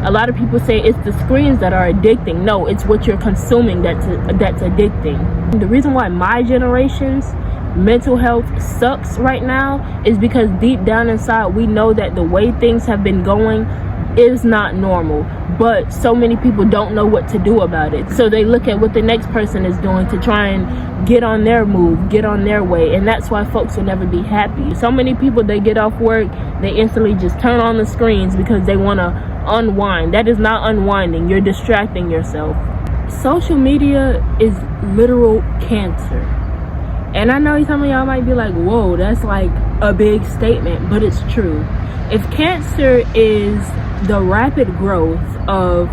A lot of people say it's the screens that are addicting. No, it's what you're consuming that's addicting. The reason why my generation's mental health sucks right now is because deep down inside we know that the way things have been going is not normal, but so many people don't know what to do about it, so they look at what the next person is doing to try and get on their move, get on their way, and that's why folks will never be happy. So many people, they get off work, they instantly just turn on the screens because they want to unwind. That is not unwinding, you're distracting yourself. Social media is literal cancer. And I know some of y'all might be like, whoa, that's like a big statement, but it's true. If cancer is the rapid growth of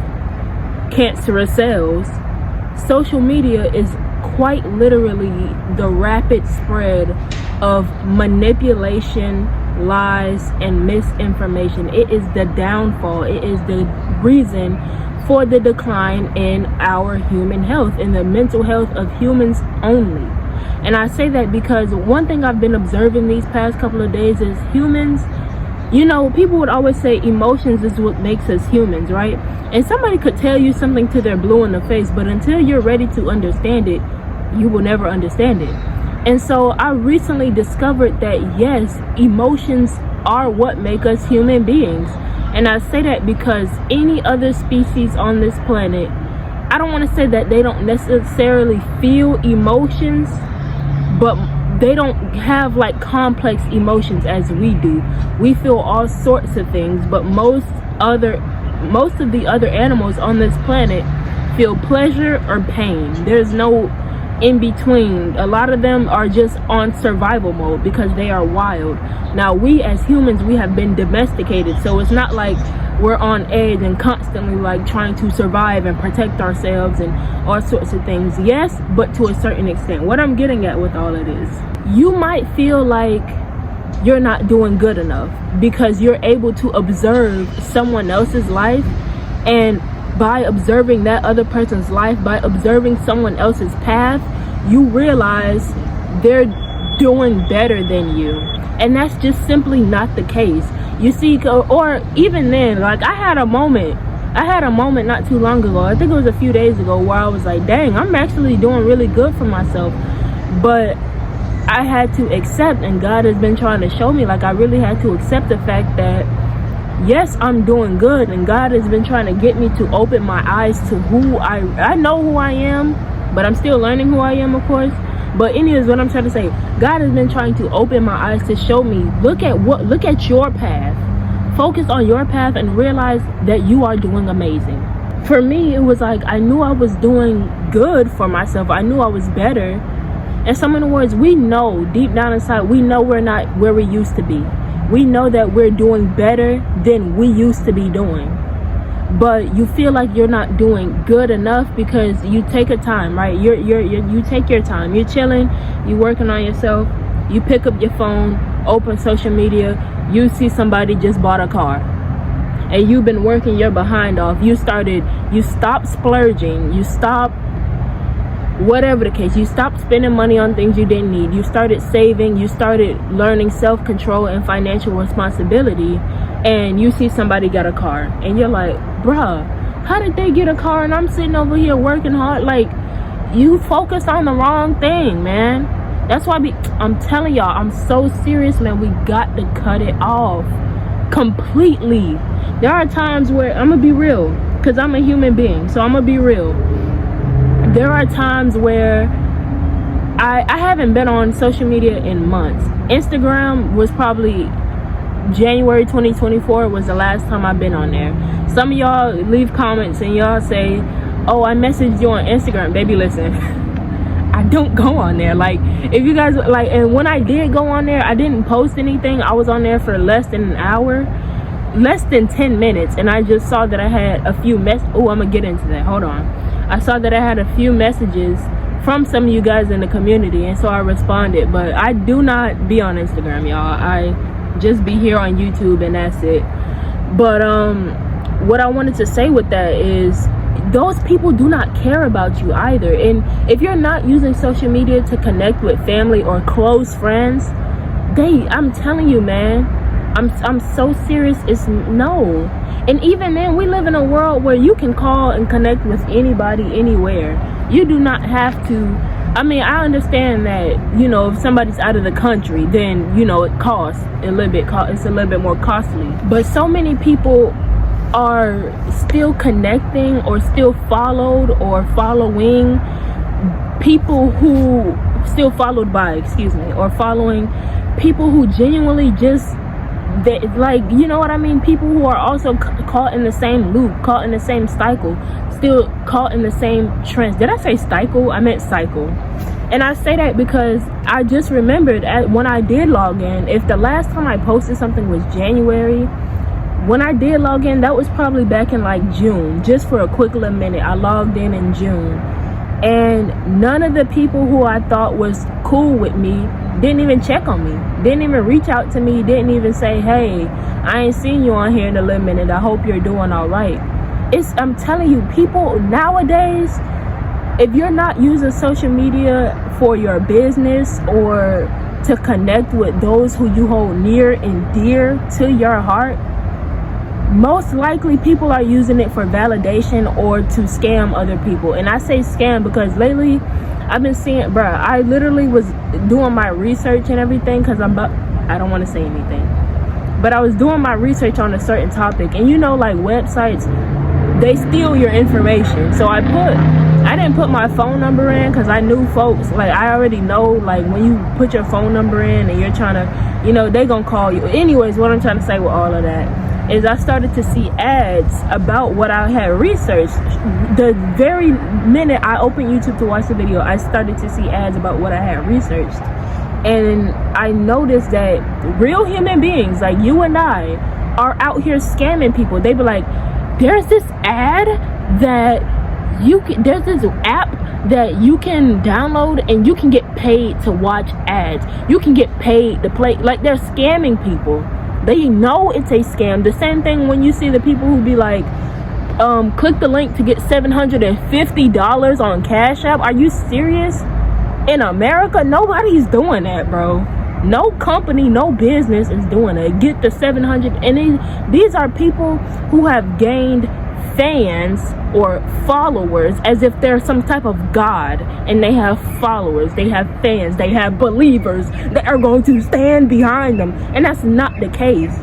cancerous cells, social media is quite literally the rapid spread of manipulation, lies, and misinformation. It is the downfall. It is the reason for the decline in our human health, in the mental health of humans only. And I say that because one thing I've been observing these past couple of days is humans, you know, people would always say emotions is what makes us humans, right? And somebody could tell you something to their blue in the face, but until you're ready to understand it, you will never understand it. And so I recently discovered that yes, emotions are what make us human beings. And I say that because any other species on this planet, I don't want to say that they don't necessarily feel emotions, but they don't have like complex emotions as we do. We feel all sorts of things, but most of the other animals on this planet feel pleasure or pain. There's no in between. A lot of them are just on survival mode because they are wild. Now we as humans, we have been domesticated, so it's not like we're on edge and constantly like trying to survive and protect ourselves and all sorts of things. Yes, but to a certain extent. What I'm getting at with all of this, you might feel like you're not doing good enough because you're able to observe someone else's life, and by observing that other person's life, by observing someone else's path, you realize they're doing better than you. And that's just simply not the case. You see, or even then, like I had a moment not too long ago, I think it was a few days ago, where I was like, dang, I'm actually doing really good for myself. But I had to accept, and God has been trying to show me, like I really had to accept the fact that yes, I'm doing good, and God has been trying to get me to open my eyes to who I know who I am, but I'm still learning who I am, of course. But anyways, what I'm trying to say, God has been trying to open my eyes to show me, look at your path, focus on your path, and realize that you are doing amazing. For me, it was like I knew I was doing good for myself. I knew I was better. And some of the words, we know deep down inside, we know we're not where we used to be. We know that we're doing better than we used to be doing. But you feel like you're not doing good enough because you take a time, right? You take your time. You're chilling, you're working on yourself. You pick up your phone, open social media, you see somebody just bought a car. And you've been working your behind off. You stopped splurging, you stopped whatever the case, you stopped spending money on things you didn't need. You started saving, you started learning self-control and financial responsibility, and you see somebody got a car and you're like, bruh, how did they get a car and I'm sitting over here working hard? Like, you focused on the wrong thing, man. That's why I'm telling y'all, I'm so serious, man. We got to cut it off completely. There are times where, I'm gonna be real, because I'm a human being, so I'm gonna be real. There are times where I haven't been on social media in months. Instagram was probably January 2024 was the last time I've been on there. Some of y'all leave comments and y'all say, oh, I messaged you on Instagram. Baby, listen, I don't go on there. Like, if you guys like, and when I did go on there, I didn't post anything. I was on there for less than an hour, less than 10 minutes, and I just saw that I had a few oh, I'm gonna get into that, hold on. I saw that I had a few messages from some of you guys in the community, and so I responded. But I do not be on Instagram, y'all. I just be here on YouTube, and that's it. But what I wanted to say with that is, those people do not care about you either. And if you're not using social media to connect with family or close friends, I'm telling you, man, I'm so serious. It's no. And even then, we live in a world where you can call and connect with anybody anywhere. You do not have to. I mean, I understand that, if somebody's out of the country, then, it costs a little bit. It's a little bit more costly. But so many people are still connecting or still followed or following people who still followed by, or following people who genuinely just, you know what I mean? People who are also caught in the same loop, caught in the same cycle, still caught in the same trends. Did I say cycle? I meant cycle. And I say that because I just remembered when I did log in, if the last time I posted something was January, when I did log in, that was probably back in like June, just for a quick little minute. I logged in June. And none of the people who I thought was cool with me didn't even check on me, didn't even reach out to me, didn't even say, hey, I ain't seen you on here in a little minute, I hope you're doing all right. I'm telling you, people nowadays, if you're not using social media for your business or to connect with those who you hold near and dear to your heart, most likely people are using it for validation or to scam other people. And I say scam because lately I've been seeing, I literally was doing my research and everything because I don't want to say anything, but I was doing my research on a certain topic, and like websites, they steal your information. So I didn't put my phone number in because I knew folks, I already know, when you put your phone number in and you're trying to, they gonna call you. Anyways, what I'm trying to say with all of that is I started to see ads about what I had researched. The very minute I opened YouTube to watch the video, I started to see ads about what I had researched. And I noticed that real human beings like you and I are out here scamming people. They be like, there's this ad that there's this app that you can download and you can get paid to watch ads. You can get paid to play. They're scamming people. They know it's a scam. The same thing when you see the people who be like, click the link to get $750 on Cash App. Are you serious? In America, nobody's doing that, bro. No company, no business is doing it. Get the 700. And these are people who have gained fans or followers as if they're some type of god, and they have followers, they have fans, they have believers that are going to stand behind them, and that's not the case.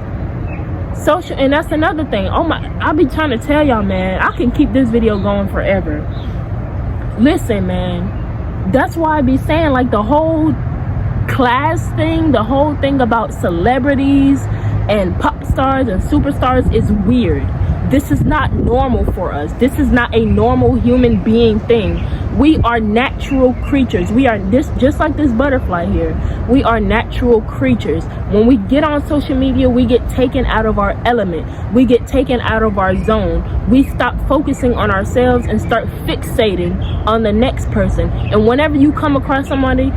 Social, and that's another thing. I'll be trying to tell y'all, man, I can keep this video going forever. Listen, man, that's why I be saying the whole class thing, the whole thing about celebrities and pop stars and superstars is weird. This is not normal for us. This is not a normal human being thing. We are natural creatures. We are just like this butterfly here. We are natural creatures. When we get on social media, we get taken out of our element. We get taken out of our zone. We stop focusing on ourselves and start fixating on the next person. And whenever you come across somebody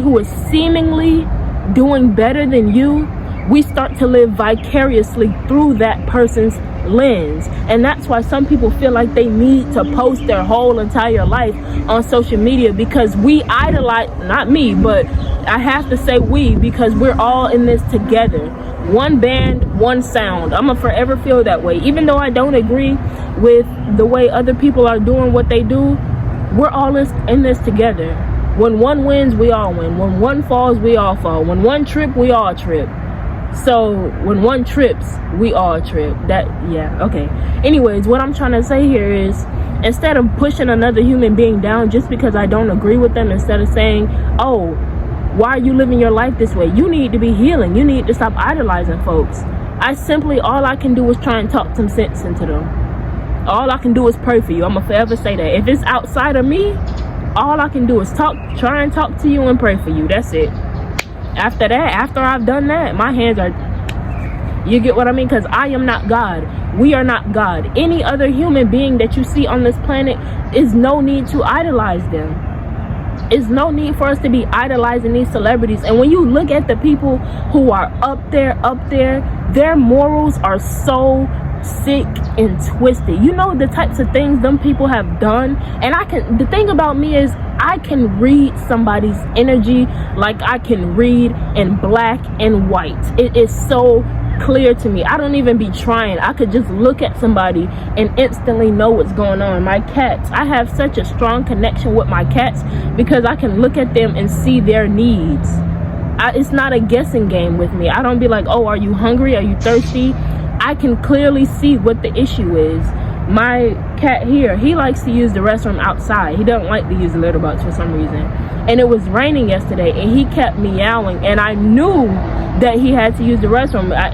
who is seemingly doing better than you, we start to live vicariously through that person's lens. And that's why some people feel like they need to post their whole entire life on social media, because we idolize, not me, but I have to say we, because we're all in this together. One band, one sound. I'm gonna forever feel that way. Even though I don't agree with the way other people are doing what they do, we're all in this together. When one wins, we all win. When one falls, we all fall. When one trip, we all trip. So when one trips, we all trip. Okay. Anyways, what I'm trying to say here is, instead of pushing another human being down just because I don't agree with them, instead of saying, oh, why are you living your life this way? You need to be healing. You need to stop idolizing folks. All I can do is try and talk some sense into them. All I can do is pray for you. I'm gonna forever say that. If it's outside of me, all I can do is try and talk to you and pray for you. That's it. After that, after I've done that, my hands are, you get what I mean? Because I am not God. We are not God. Any other human being that you see on this planet, is no need to idolize them. It's no need for us to be idolizing these celebrities. And when you look at the people who are up there, their morals are so sick and twisted. You know the types of things them people have done. And the thing about me is, I can read somebody's energy like I can read in black and white. It is so clear to me. I don't even be trying. I could just look at somebody and instantly know what's going on. My cats, I have such a strong connection with my cats because I can look at them and see their needs. It's not a guessing game with me. I don't be like, oh, are you hungry? Are you thirsty? I can clearly see what the issue is. My cat here, he likes to use the restroom outside. He doesn't like to use the litter box for some reason. And it was raining yesterday and he kept meowing, and I knew that he had to use the restroom. I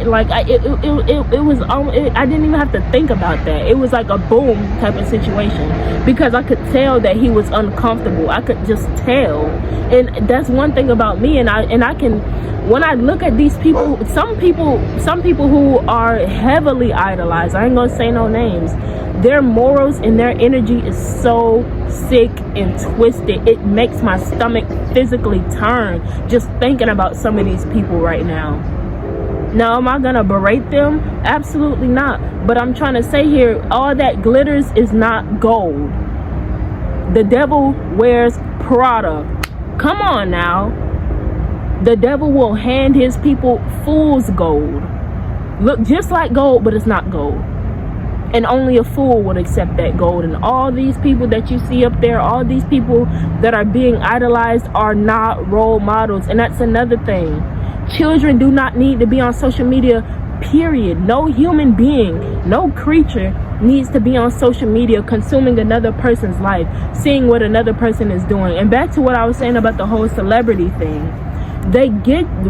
didn't even have to think about that. It was like a boom type of situation because I could tell that he was uncomfortable. I could just tell. And that's one thing about me, and I can, when I look at these people, some people who are heavily idolized, I ain't gonna say no names, their morals and their energy is so sick and twisted. It makes my stomach physically turn just thinking about some of these people right now. Now, am I gonna berate them? Absolutely not. But I'm trying to say here, all that glitters is not gold. The devil wears Prada. Come on now. The devil will hand his people fool's gold. Look just like gold, but it's not gold. And only a fool would accept that gold. And all these people that you see up there, all these people that are being idolized are not role models. And that's another thing. Children do not need to be on social media, period. No human being, no creature needs to be on social media consuming another person's life, seeing what another person is doing. And back to what I was saying about the whole celebrity thing.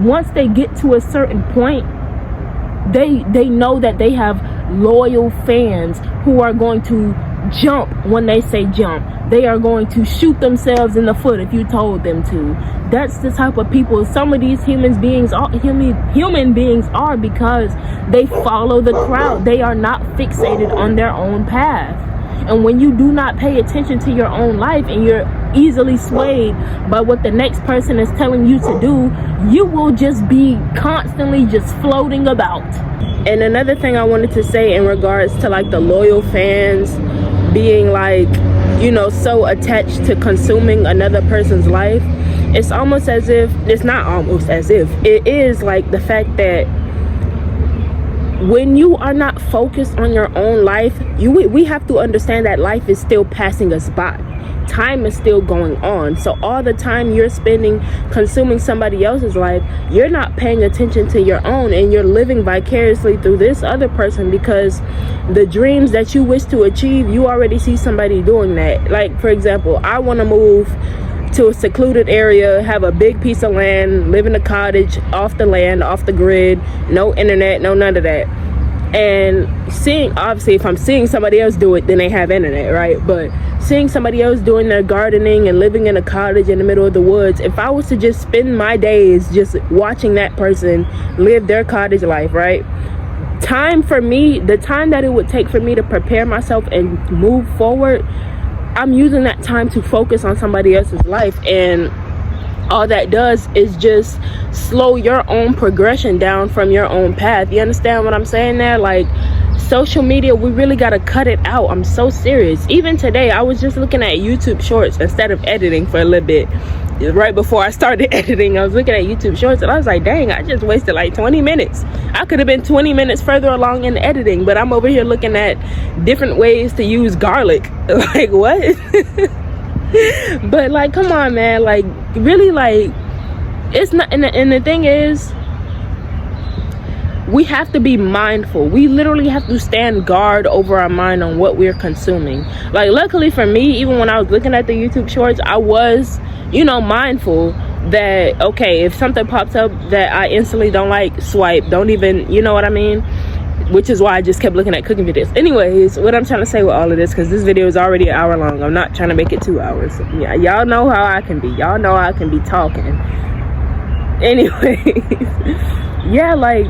Once they get to a certain point, they know that they have loyal fans who are going to jump when they say jump. They are going to shoot themselves in the foot if you told them to. That's the type of people some of these human beings are because they follow the crowd. They are not fixated on their own path. And when you do not pay attention to your own life and you're easily swayed by what the next person is telling you to do, you will just be constantly just floating about. And another thing I wanted to say in regards to like the loyal fans being like, you know, so attached to consuming another person's life, it's almost as if, it's not almost as if, it is like the fact that when you are not focused on your own life, we have to understand that life is still passing us by. Time is still going on. So all the time you're spending consuming somebody else's life, you're not paying attention to your own, and you're living vicariously through this other person because the dreams that you wish to achieve, you already see somebody doing that. Like, for example, I want to move to a secluded area, have a big piece of land, live in a cottage, off the land, off the grid, no internet, no none of that. And obviously if I'm seeing somebody else do it, then they have internet, right? But seeing somebody else doing their gardening and living in a cottage in the middle of the woods, if I was to just spend my days just watching that person live their cottage life, right? Time for me, the time that it would take for me to prepare myself and move forward, I'm using that time to focus on somebody else's life, and all that does is just slow your own progression down from your own path. You understand what I'm saying there? Like, social media, we really got to cut it out. I'm so serious. Even today, I was just looking at YouTube shorts instead of editing for a little bit. Right before I started editing, I was looking at YouTube shorts and I was like, dang, I just wasted like 20 minutes. I could have been 20 minutes further along in editing, but I'm over here looking at different ways to use garlic. Like, what? But like, come on, man. Like, really, like, it's not, and the thing is, we have to be mindful. We literally have to stand guard over our mind on what we're consuming. Like, luckily for me, even when I was looking at the YouTube shorts, I was, you know, mindful that, okay, if something pops up that I instantly don't like, swipe, don't even, you know what I mean? Which is why I just kept looking at cooking videos. Anyways, what I'm trying to say with all of this, because this video is already an hour long, I'm not trying to make it 2 hours. Yeah, y'all know how I can be. Y'all know I can be talking. Anyways, yeah, like,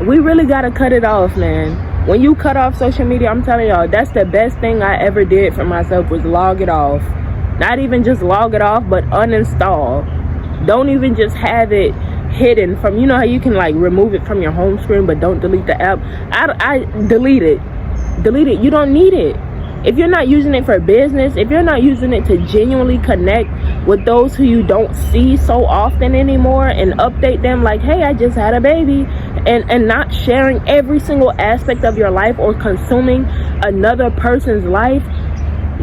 we really gotta cut it off, man. When you cut off social media, I'm telling y'all, that's the best thing I ever did for myself, was log it off. Not even just log it off, but uninstall. Don't even just have it hidden from, you know how you can like remove it from your home screen but don't delete the app. I delete it. You don't need it. If you're not using it for business, if you're not using it to genuinely connect with those who you don't see so often anymore and update them like, hey, I just had a baby, and not sharing every single aspect of your life or consuming another person's life,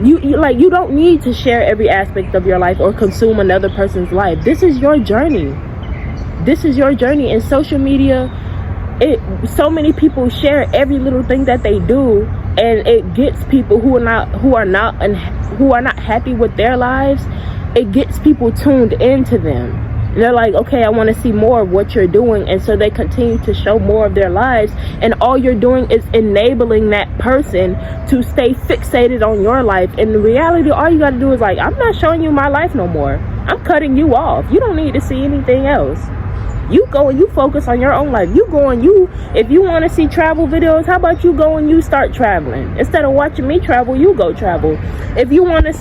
you don't need to share every aspect of your life or consume another person's life. This is your journey. This is your journey. And social media, so many people share every little thing that they do, and it gets people who are not happy with their lives. It gets people tuned into them. They're like, okay, I want to see more of what you're doing, and so they continue to show more of their lives, and all you're doing is enabling that person to stay fixated on your life. And in reality, all you got to do is like, I'm not showing you my life no more. I'm cutting you off. You don't need to see anything else. You go and you focus on your own life. You go and if you want to see travel videos, how about you go and you start traveling? Instead of watching me travel, you go travel. If you want to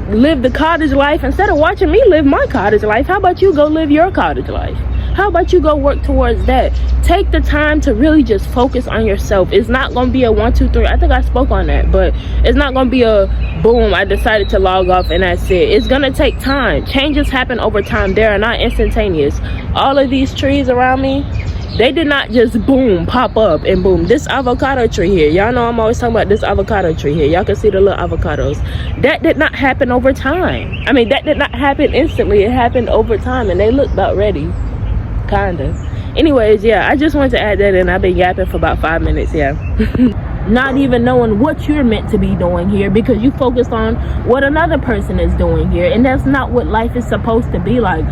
live the cottage life, instead of watching me live my cottage life, how about you go live your cottage life? How about you go work towards that? Take the time to really just focus on yourself. It's not going to be a 1, 2, 3. I think I spoke on that, but it's not going to be a boom, I decided to log off and that's it. It's going to take time. Changes happen over time. They are not instantaneous. All of these trees around me, they did not just boom, pop up and boom. This avocado tree here, y'all know I'm always talking about this avocado tree here. Y'all can see the little avocados. That did not happen over time. I mean, that did not happen instantly. It happened over time, and they look about ready. Kinda. Anyways, yeah, I just wanted to add that in. I've been yapping for about 5 minutes, yeah. Not even knowing what you're meant to be doing here because you focused on what another person is doing here, and that's not what life is supposed to be like.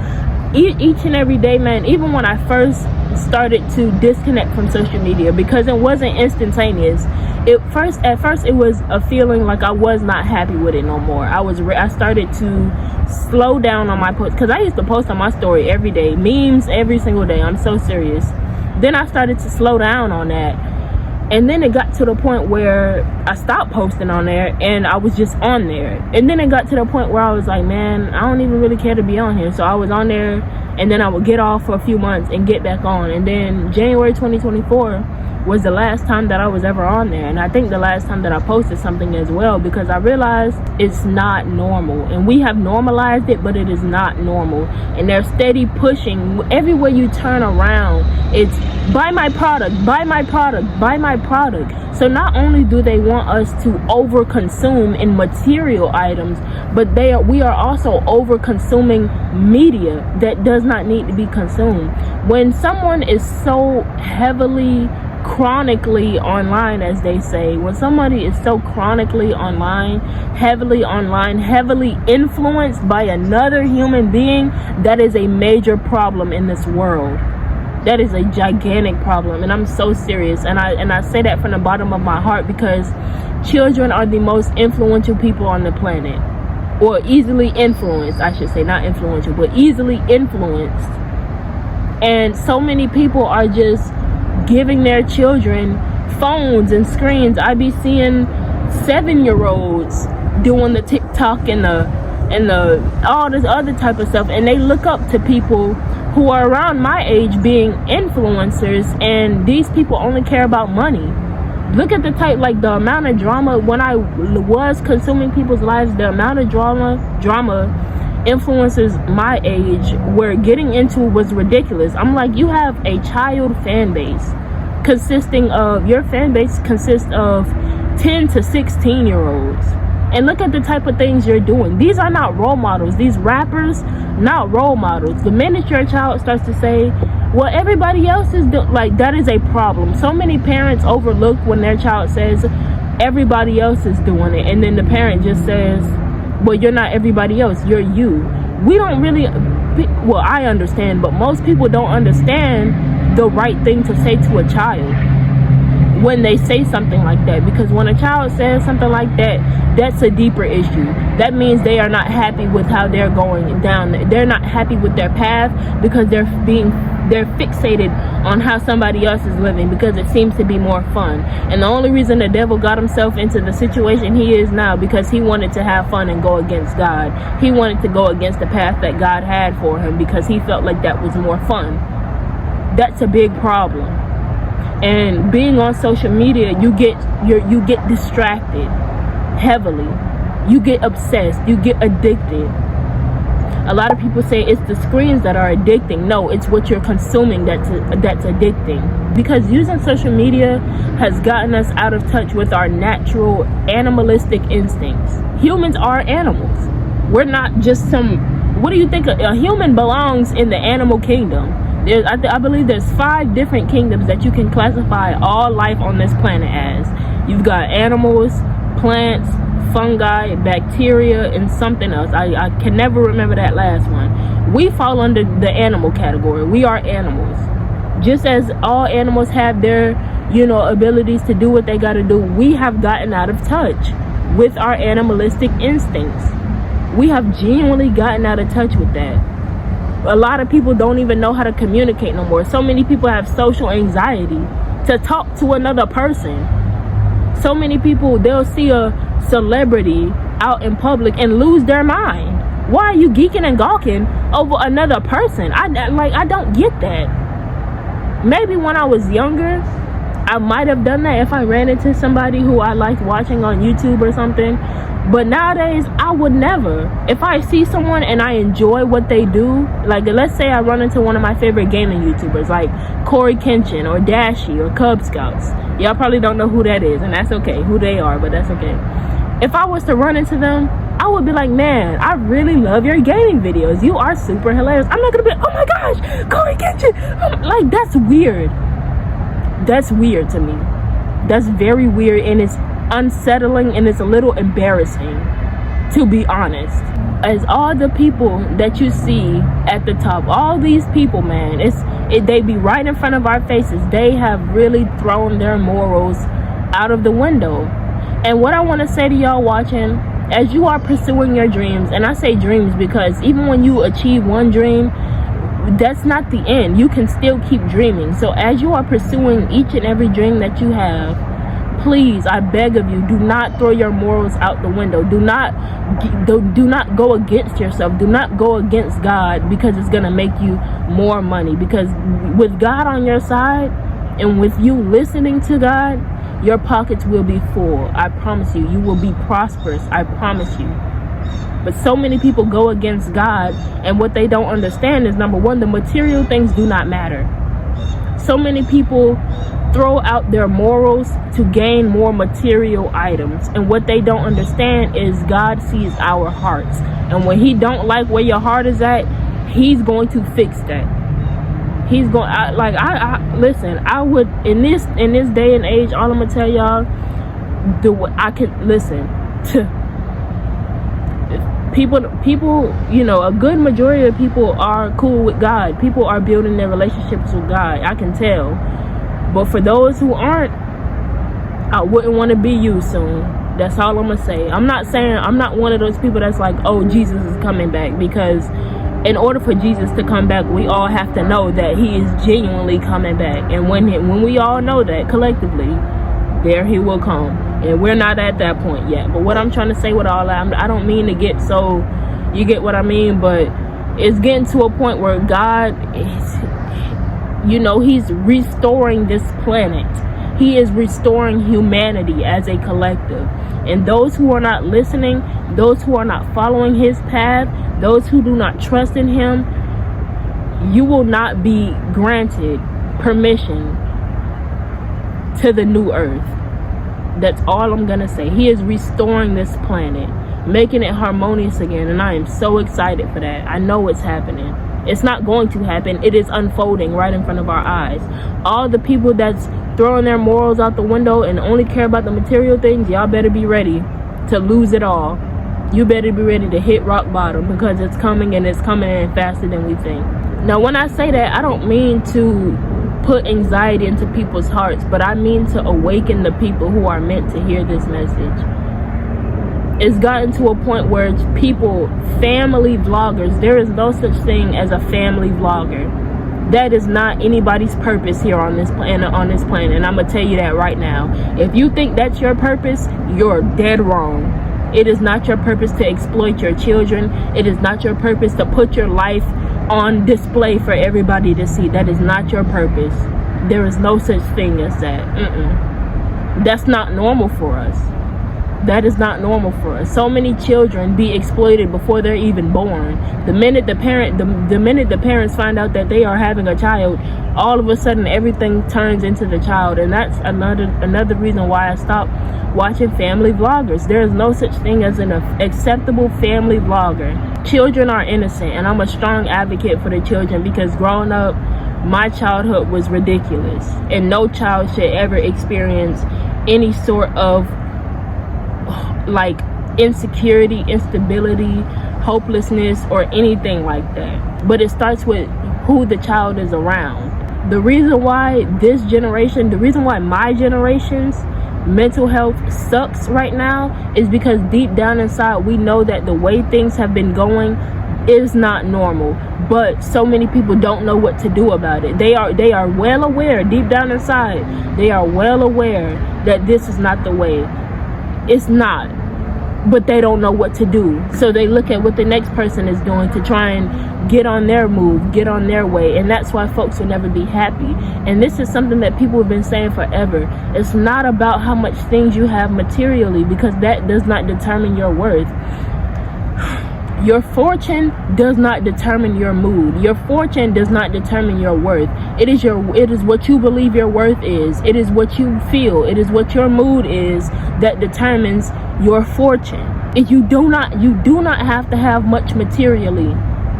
Each and every day, man, even when I first started to disconnect from social media, because it wasn't instantaneous. At first it was a feeling like I was not happy with it no more. I started to slow down on my post, because I used to post on my story every day, memes every single day. I'm so serious. Then I started to slow down on that, and then it got to the point where I stopped posting on there and I was just on there. And then it got to the point where I was like, man, I don't even really care to be on here. So I was on there, and then I would get off for a few months and get back on. And then January 2024 was the last time that I was ever on there, and I think the last time that I posted something as well, because I realized it's not normal. And we have normalized it, but it is not normal. And they're steady pushing everywhere you turn around. It's buy my product, buy my product, buy my product. So not only do they want us to over consume in material items, but we are also over consuming media that does not need to be consumed. When someone is so heavily chronically online, as they say, when somebody is so chronically online, heavily influenced by another human being, that is a major problem in this world. That is a gigantic problem, and I'm so serious, and I say that from the bottom of my heart, because children are the most influential people on the planet, or easily influenced, I should say, not influential, but easily influenced. And so many people are just giving their children phones and screens. I be seeing 7-year-olds doing the TikTok and the all this other type of stuff, and they look up to people who are around my age being influencers, and these people only care about money. Look at the amount of drama when I was consuming people's lives, the amount of drama influencers my age were getting into was ridiculous. I'm like, you have a child fan base your fan base consists of 10 to 16 year olds, and look at the type of things you're doing. These are not role models. These rappers, not role models. The minute your child starts to say, well, everybody else is doing, like, that is a problem. So many parents overlook when their child says everybody else is doing it, and then the parent just says, well, you're not everybody else, you're you. We don't really, well, I understand, but most people don't understand the right thing to say to a child when they say something like that, because when a child says something like that, that's a deeper issue. That means they are not happy with how they're going down. They're not happy with their path because they're fixated on how somebody else is living, because it seems to be more fun. And the only reason the devil got himself into the situation he is now, because he wanted to have fun and go against God. He wanted to go against the path that God had for him because he felt like that was more fun. That's a big problem. And being on social media, you get distracted heavily. You get obsessed. You get addicted. A lot of people say it's the screens that are addicting. No, it's what you're consuming that's addicting. Because using social media has gotten us out of touch with our natural animalistic instincts. Humans are animals. We're not just some... What do you think? A human belongs in the animal kingdom. I believe there's 5 different kingdoms that you can classify all life on this planet as. You've got animals, plants, fungi, bacteria, and something else. I can never remember that last one. We fall under the animal category. We are animals. Just as all animals have their, abilities to do what they got to do, we have gotten out of touch with our animalistic instincts. We have genuinely gotten out of touch with that. A lot of people don't even know how to communicate no more. So many people have social anxiety to talk to another person. So many people, they'll see a celebrity out in public and lose their mind. Why are you geeking and gawking over another person? I don't get that. Maybe when I was younger, I might have done that if I ran into somebody who I liked watching on YouTube or something. But nowadays, I would never. If I see someone and I enjoy what they do, like let's say I run into one of my favorite gaming YouTubers, like Corey Kenshin or Dashi or Cub Scouts. Y'all probably don't know who that is, and that's okay, who they are, but that's okay. If I was to run into them, I would be like, man, I really love your gaming videos. You are super hilarious. I'm not gonna be, oh my gosh, Corey Kenshin. Like, that's weird. That's weird to me. That's very weird, and it's unsettling, and it's a little embarrassing, to be honest. As all the people that you see at the top, all these people, man, they be right in front of our faces. They have really thrown their morals out of the window. And what I want to say to y'all watching, as you are pursuing your dreams, and I say dreams because even when you achieve one dream, that's not the end. You can still keep dreaming. So as you are pursuing each and every dream that you have, please, I beg of you, do not throw your morals out the window. Do not go against yourself. Do not go against God because it's going to make you more money. Because with God on your side and with you listening to God, your pockets will be full. I promise you. You will be prosperous. I promise you. But so many people go against God, and what they don't understand is, number one, the material things do not matter. So many people throw out their morals to gain more material items, and what they don't understand is God sees our hearts, and when he don't like where your heart is at, he's going to fix that. He's going listen, I would in this day and age, all I'm gonna tell y'all, people, a good majority of people are cool with God. People are building their relationships with God. I can tell. But for those who aren't, I wouldn't want to be you soon. That's all I'm going to say. I'm not one of those people that's like, oh, Jesus is coming back. Because in order for Jesus to come back, we all have to know that he is genuinely coming back. And when we all know that collectively, there he will come. And we're not at that point yet. But what I'm trying to say with all that, I don't mean to get so, you get what I mean, but it's getting to a point where God is, he's restoring this planet. He is restoring humanity as a collective. And those who are not listening, those who are not following his path, those who do not trust in him, you will not be granted permission to the new earth. That's all I'm gonna say. He is restoring this planet, making it harmonious again, and I am so excited for that. I know it's happening. It's not going to happen. It is unfolding right in front of our eyes. All the people that's throwing their morals out the window and only care about the material things, y'all better be ready to lose it all. You better be ready to hit rock bottom, because it's coming, and it's coming in faster than we think. Now, when I say that, I don't mean to put anxiety into people's hearts, but I mean to awaken the people who are meant to hear this message. It's gotten to a point where it's people, family vloggers, there is no such thing as a family vlogger. That is not anybody's purpose here on this planet, and I'm gonna tell you that right now. If you think that's your purpose, you're dead wrong. It is not your purpose to exploit your children. It is not your purpose to put your life on display for everybody to see. That is not your purpose. There is no such thing as that. That's not normal for us. That is not normal for us. So many children be exploited before they're even born. The minute the parents find out that they are having a child, all of a sudden everything turns into the child. And that's another reason why I stopped watching family vloggers. There is no such thing as an acceptable family vlogger. Children are innocent, and I'm a strong advocate for the children, because growing up, my childhood was ridiculous, and no child should ever experience any sort of like insecurity, instability, hopelessness, or anything like that. But it starts with who the child is around. The reason why my generation's mental health sucks right now is because deep down inside we know that the way things have been going is not normal, but so many people don't know what to do about it. They are well aware, deep down inside, they are well aware that this is not the way. It's not, but they don't know what to do. So they look at what the next person is doing to try and get on their move, get on their way. And that's why folks will never be happy. And this is something that people have been saying forever. It's not about how much things you have materially, because that does not determine your worth. Your fortune does not determine your mood. Your fortune does not determine your worth. It is what you believe your worth is. It is what you feel. It is what your mood is that determines your fortune. If you do not have to have much materially.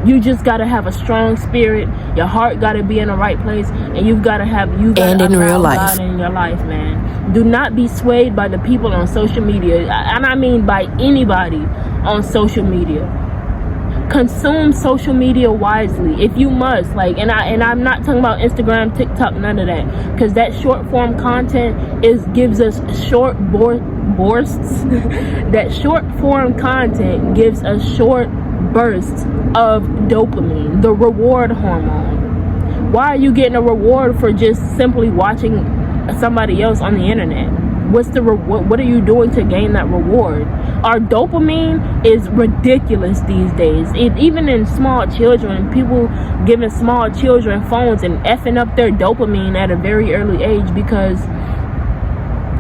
You just gotta have a strong spirit. Your heart gotta be in the right place, and you gotta in real life. God in your life, man. Do not be swayed by the people on social media, and I mean by anybody on social media. Consume social media wisely if you must, and I'm not talking about Instagram, TikTok, none of that, because that short form content gives us short bursts. That short form content gives us short bursts of dopamine, the reward hormone. Why are you getting a reward for just simply watching somebody else on the internet? What are you doing to gain that reward? Our dopamine is ridiculous these days. Even in small children, people giving small children phones and effing up their dopamine at a very early age, because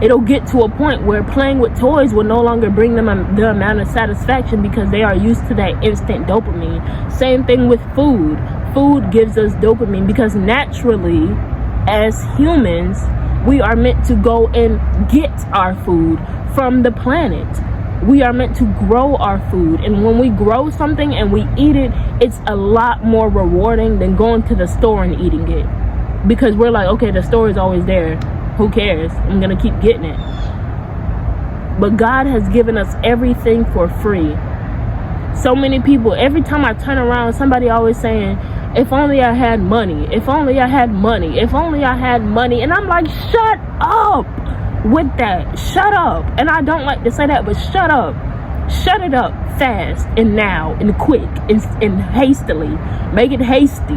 it'll get to a point where playing with toys will no longer bring them the amount of satisfaction, because they are used to that instant dopamine. Same thing with food. Food gives us dopamine because naturally, as humans, we are meant to go and get our food from the planet. We are meant to grow our food. And when we grow something and we eat it, it's a lot more rewarding than going to the store and eating it. Because we're like, okay, the store is always there. Who cares? I'm gonna keep getting it. But God has given us everything for free. So many people, every time I turn around, somebody always saying, if only I had money, if only I had money, if only I had money. And I'm like, shut up with that. Shut up. And I don't like to say that, but shut up. Shut it up fast and now and quick and hastily. Make it hasty.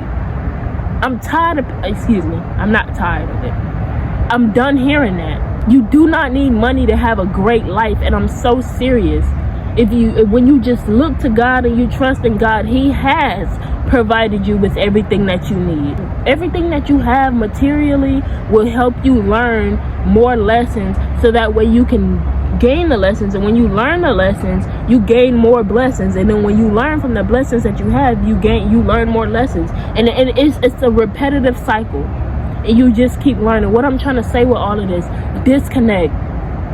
I'm not tired of it. I'm done hearing that. You do not need money to have a great life, and I'm so serious. When you just look to God and you trust in God, He has provided you with everything that you need. Everything that you have materially will help you learn more lessons, so that way you can gain the lessons. And when you learn the lessons, you gain more blessings. And then when you learn from the blessings that you have, you learn more lessons. And it's a repetitive cycle. And you just keep learning. What I'm trying to say with all of this, disconnect.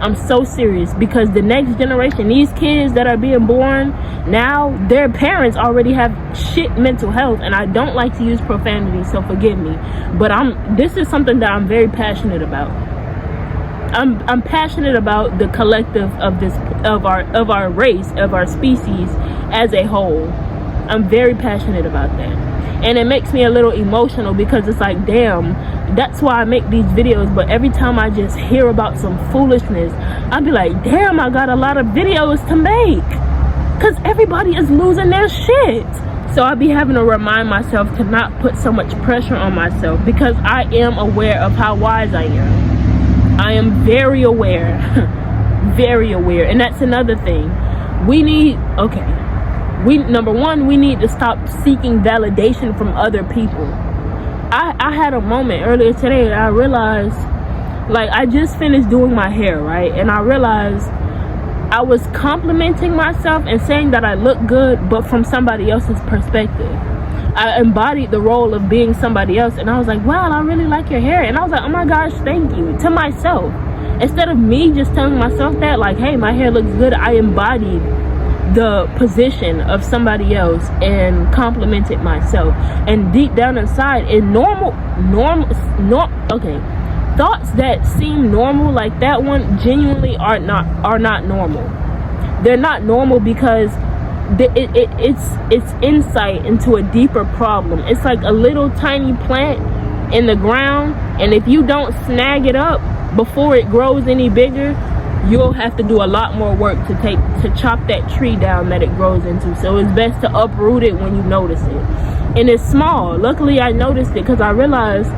I'm so serious, because the next generation, these kids that are being born now, their parents already have shit mental health. And I don't like to use profanity, so forgive me, but this is something that I'm very passionate about. I'm passionate about the collective of our race, of our species as a whole. I'm very passionate about that. And it makes me a little emotional, because it's like, damn, that's why I make these videos. But every time I just hear about some foolishness, I'd be like, damn, I got a lot of videos to make, because everybody is losing their shit. So I'll be having to remind myself to not put so much pressure on myself, because I am aware of how wise I am. I am very aware. Very aware. And that's another thing. Number one, we need to stop seeking validation from other people. I had a moment earlier today and I realized, like, I just finished doing my hair, right? And I realized I was complimenting myself and saying that I look good, but from somebody else's perspective. I embodied the role of being somebody else, and I was like, wow, I really like your hair. And I was like, oh my gosh, thank you, to myself. Instead of me just telling myself that, like, hey, my hair looks good, I embodied the position of somebody else and complimented myself. And deep down inside, in thoughts that seem normal, like that one, genuinely are not normal. They're not normal because it's insight into a deeper problem. It's like a little tiny plant in the ground, and if you don't snag it up before it grows any bigger, you'll have to do a lot more work to chop that tree down that it grows into. So it's best to uproot it when you notice it. And it's small. Luckily I noticed it because I realized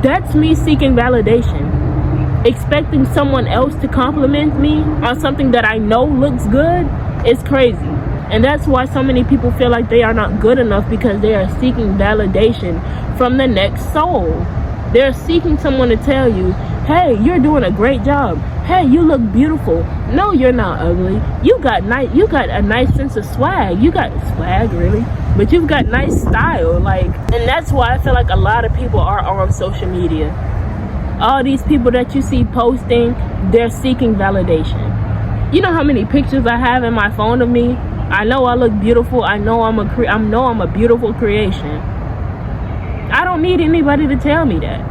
that's me seeking validation. Expecting someone else to compliment me on something that I know looks good is crazy. And that's why so many people feel like they are not good enough, because they are seeking validation from the next soul. They're seeking someone to tell you, hey, you're doing a great job. Hey, you look beautiful. No, you're not ugly. You got a nice sense of swag. You got swag, really? But you've got nice style. Like, and that's why I feel like a lot of people are on social media. All these people that you see posting, they're seeking validation. You know how many pictures I have in my phone of me? I know I look beautiful. I know I'm a beautiful creation. I don't need anybody to tell me that.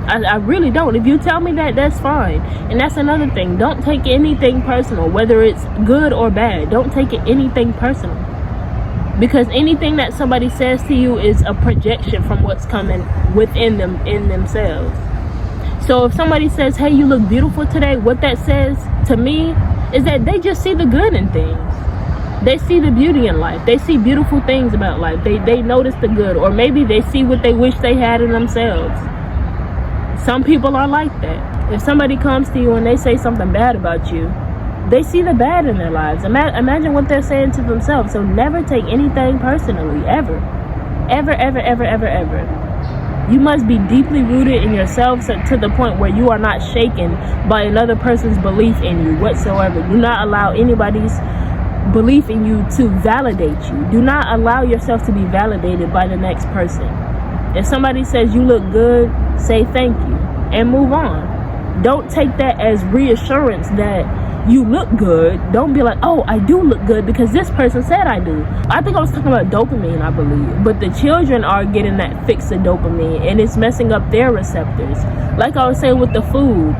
I really don't. If you tell me that, that's fine. And that's another thing. Don't take anything personal, whether it's good or bad. Don't take anything personal, because anything that somebody says to you is a projection from what's coming within them, in themselves. So if somebody says, hey, you look beautiful today, what that says to me is that they just see the good in things. They see the beauty in life. They see beautiful things about life. They notice the good, or maybe they see what they wish they had in themselves. Some people are like that. If somebody comes to you and they say something bad about you, they see the bad in their lives. Imagine what they're saying to themselves. So never take anything personally, ever. Ever, ever, ever, ever, ever. You must be deeply rooted in yourself to the point where you are not shaken by another person's belief in you whatsoever. Do not allow anybody's belief in you to validate you. Do not allow yourself to be validated by the next person. If somebody says you look good, say thank you and move on. Don't take that as reassurance that you look good. Don't be like, oh, I do look good because this person said I do. I think I was talking about dopamine, I believe. But the children are getting that fix of dopamine, and it's messing up their receptors. Like I was saying with the food,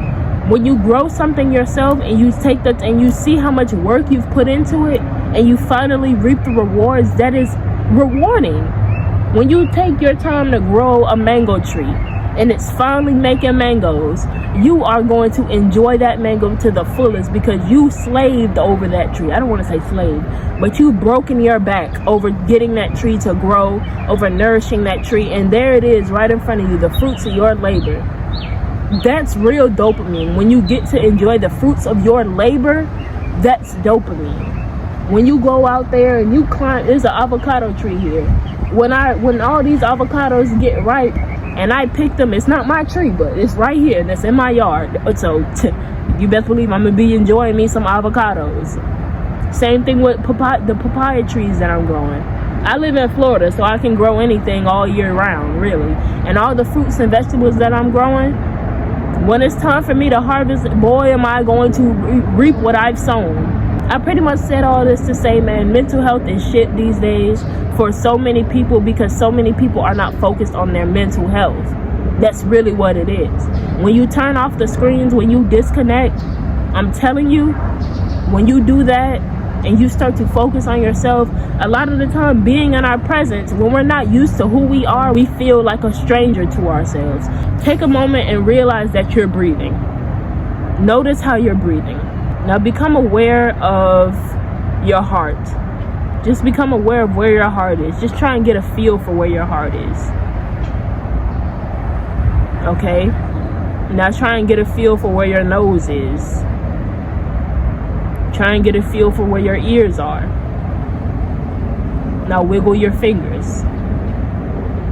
when you grow something yourself and you take that and you see how much work you've put into it and you finally reap the rewards, that is rewarding. When you take your time to grow a mango tree and it's finally making mangoes, you are going to enjoy that mango to the fullest because you slaved over that tree. I don't want to say slave, but you've broken your back over getting that tree to grow, over nourishing that tree, and there it is right in front of you, the fruits of your labor. That's real dopamine. When you get to enjoy the fruits of your labor, that's dopamine. When you go out there and you climb, there's an avocado tree here. When all these avocados get ripe and I pick them, it's not my tree, but it's right here and it's in my yard. So you best believe I'm gonna be enjoying me some avocados. Same thing with the papaya trees that I'm growing. I live in Florida, so I can grow anything all year round, really. And all the fruits and vegetables that I'm growing, when it's time for me to harvest, boy, am I going to reap what I've sown. I pretty much said all this to say, man, mental health is shit these days for so many people, because so many people are not focused on their mental health. That's really what it is. When you turn off the screens, when you disconnect, I'm telling you, when you do that and you start to focus on yourself, a lot of the time being in our presence, when we're not used to who we are, we feel like a stranger to ourselves. Take a moment and realize that you're breathing. Notice how you're breathing. Now become aware of your heart. Just become aware of where your heart is. Just try and get a feel for where your heart is. Okay? Now try and get a feel for where your nose is. Try and get a feel for where your ears are. Now wiggle your fingers.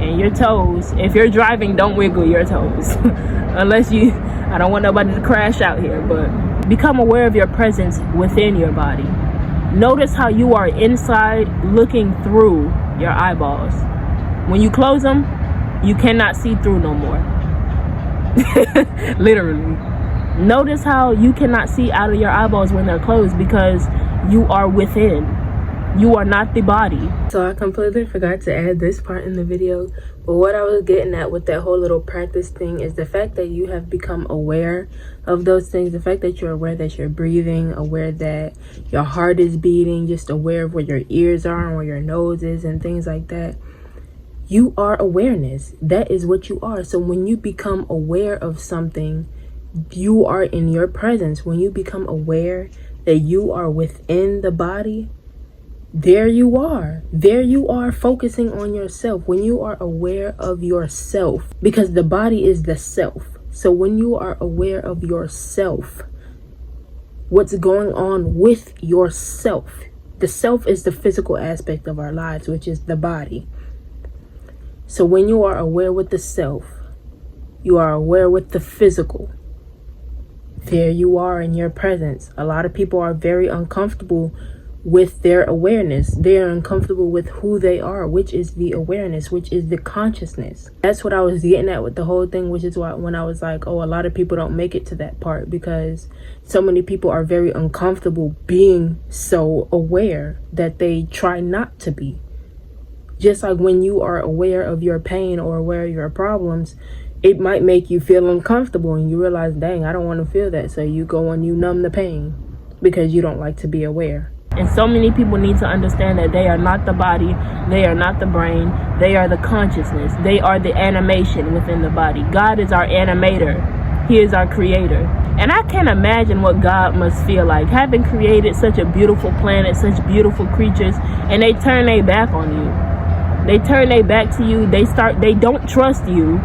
and your toes, if you're driving, don't wiggle your toes. Unless you, I don't want nobody to crash out here, but become aware of your presence within your body. Notice how you are inside looking through your eyeballs. When you close them, you cannot see through no more. Literally. Notice how you cannot see out of your eyeballs when they're closed, because you are within. You are not the body. So I completely forgot to add this part in the video, but what I was getting at with that whole little practice thing is the fact that you have become aware of those things, the fact that you're aware that you're breathing, aware that your heart is beating, just aware of where your ears are and where your nose is and things like that. You are awareness. That is what you are. So when you become aware of something, you are in your presence. When you become aware that you are within the body, there you are. There you are focusing on yourself. When you are aware of yourself, because the body is the self. So when you are aware of yourself, what's going on with yourself, the self is the physical aspect of our lives, which is the body. So when you are aware with the self, you are aware with the physical. There you are in your presence. A lot of people are very uncomfortable with their awareness. They are uncomfortable with who they are, which is the awareness, which is the consciousness. That's what I was getting at with the whole thing, which is why when I was like, oh, a lot of people don't make it to that part, because so many people are very uncomfortable being so aware that they try not to be. Just like when you are aware of your pain or aware of your problems, it might make you feel uncomfortable and you realize, dang, I don't want to feel that. So you go and you numb the pain because you don't like to be aware. And so many people need to understand that they are not the body, they are not the brain, they are the consciousness, they are the animation within the body. God is our animator, He is our creator. And I can't imagine what God must feel like, having created such a beautiful planet, such beautiful creatures, and they turn their back on you. They turn their back to you. They don't trust you.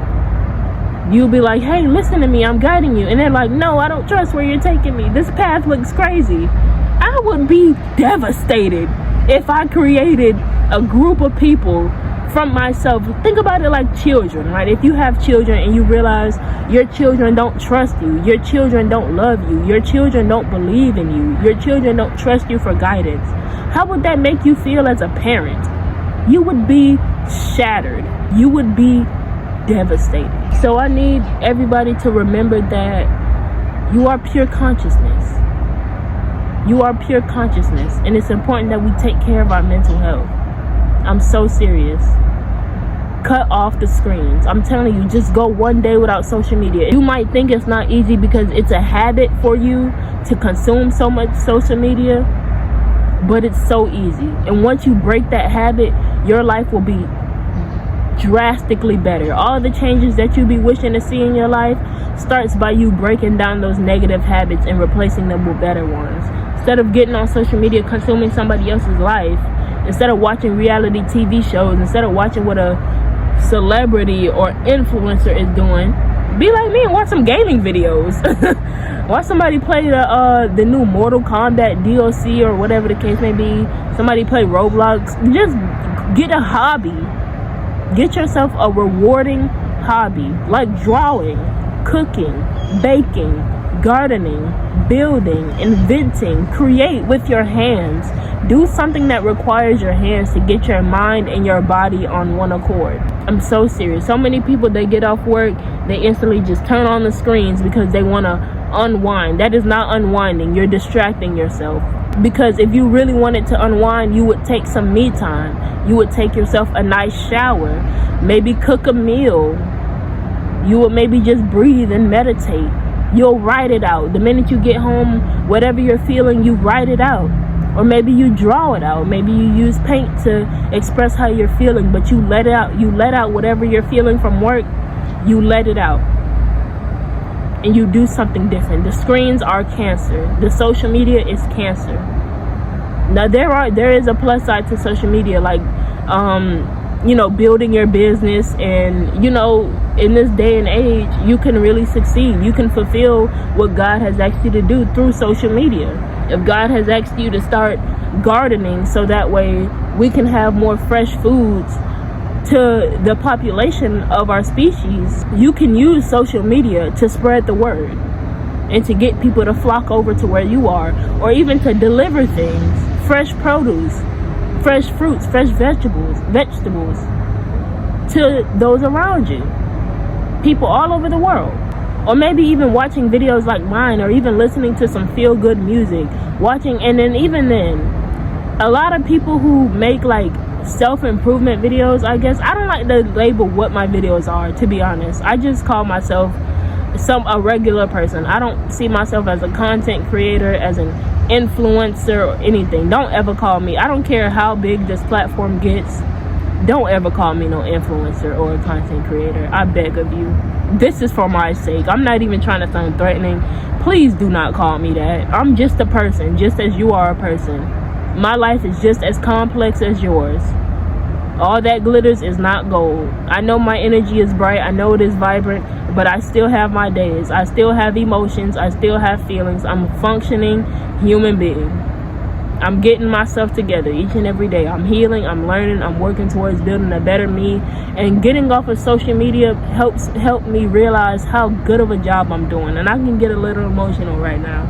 You'll be like, hey, listen to me, I'm guiding you. And they're like, no, I don't trust where you're taking me. This path looks crazy. I would be devastated if I created a group of people from myself. Think about it like children, right? If you have children and you realize your children don't trust you, your children don't love you, your children don't believe in you, your children don't trust you for guidance, how would that make you feel as a parent? You would be shattered. You would be devastated. So I need everybody to remember that you are pure consciousness. You are pure consciousness. And it's important that we take care of our mental health. I'm so serious. Cut off the screens. I'm telling you, just go one day without social media. You might think it's not easy because it's a habit for you to consume so much social media, but it's so easy. And once you break that habit, your life will be drastically better. All the changes that you be wishing to see in your life starts by you breaking down those negative habits and replacing them with better ones. Instead of getting on social media consuming somebody else's life, instead of watching reality TV shows, instead of watching what a celebrity or influencer is doing, be like me and watch some gaming videos. Watch somebody play the new Mortal Kombat DLC or whatever the case may be. Somebody play Roblox. Just get a hobby. Get yourself a rewarding hobby, like drawing, cooking, baking, gardening, building, inventing. Create with your hands. Do something that requires your hands to get your mind and your body on one accord. I'm so serious. So many people, they get off work, they instantly just turn on the screens because they want to unwind. That is not unwinding. You're distracting yourself. Because if you really wanted to unwind, you would take some me time. You would take yourself a nice shower, maybe cook a meal. You would maybe just breathe and meditate. You'll write it out. The minute you get home, whatever you're feeling, you write it out. Or maybe you draw it out. Maybe you use paint to express how you're feeling, but you let it out. You let out whatever you're feeling from work. You let it out. And you do something different. The screens are cancer. The social media is cancer. Now there is a plus side to social media, like building your business, and in this day and age you can really succeed. You can fulfill what God has asked you to do through social media. If God has asked you to start gardening so that way we can have more fresh foods to the population of our species, you can use social media to spread the word and to get people to flock over to where you are, or even to deliver things, fresh produce, fresh fruits, fresh vegetables to those around you, people all over the world. Or maybe even watching videos like mine, or even listening to some feel-good music, and then even then, a lot of people who make like self-improvement videos, I guess, I don't like to label what my videos are, to be honest. I just call myself a regular person. I don't see myself as a content creator, as an influencer, or anything. Don't ever call me, I don't care how big this platform gets, don't ever call me no influencer or a content creator. I beg of you. This is for my sake. I'm not even trying to sound threatening. Please do not call me that. I'm just a person, just as you are a person. My life is just as complex as yours. All that glitters is not gold. I know my energy is bright. I know it is vibrant, but I still have my days. I still have emotions. I still have feelings. I'm a functioning human being. I'm getting myself together each and every day. I'm healing. I'm learning. I'm working towards building a better me. And getting off of social media help me realize how good of a job I'm doing. And I can get a little emotional right now,